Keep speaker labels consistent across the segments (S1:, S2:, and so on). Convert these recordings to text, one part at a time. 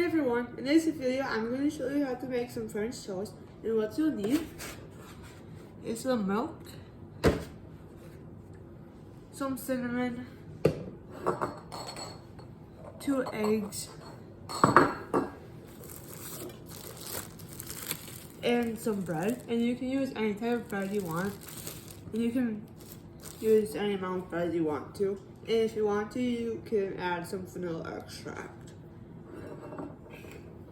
S1: Hey everyone, in this video I'm going to show you how to make some French toast, and what you'll need is some milk, some cinnamon, 2 eggs, and some bread. And you can use any type of bread you want, and you can use any amount of bread you want to. And if you want to, you can add some vanilla extract.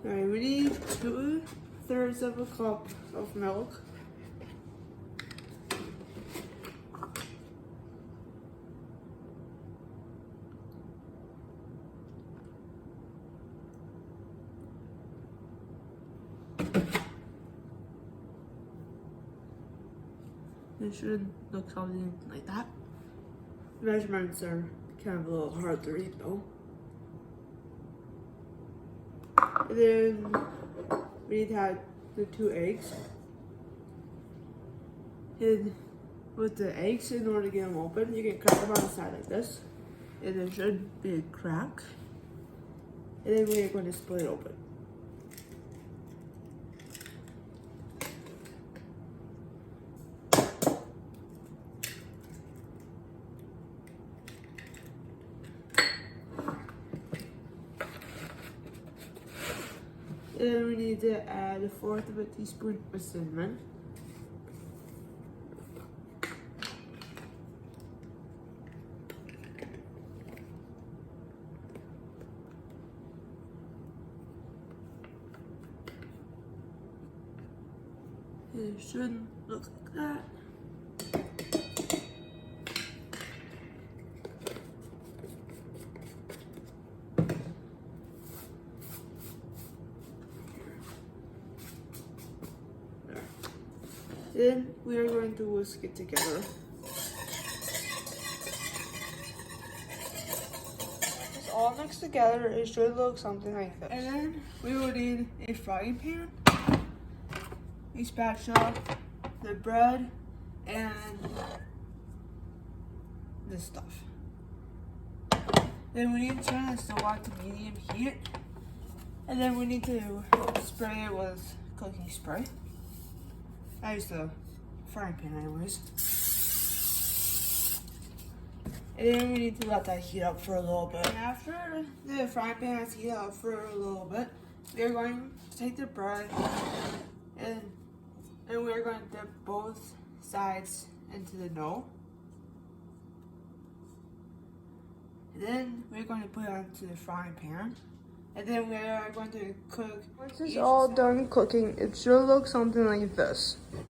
S1: Alright, we need 2/3 of a cup of milk. It should look something like that. Measurements are kind of a little hard to read though. And then we need to add the 2 eggs. And with the eggs, in order to get them open, you can crack them on the side like this. And there should be a crack. And then we're going to split it open. And then we need to add 1/4 of a teaspoon of cinnamon. It should look like that. Then we are going to whisk it together. It's all mixed together. It should look something like this. And then we will need a frying pan, a spatula, the bread, and this stuff. Then we need to turn the stove on to medium heat. And then we need to spray it with cooking spray. I use the frying pan anyways. And then we need to let that heat up for a little bit. And after the frying pan has heated up for a little bit, we're going to take the bread and we're going to dip both sides into the dough. And then we're going to put it onto the frying pan. And then we are going to cook. Once it's all done cooking, it should look something like this.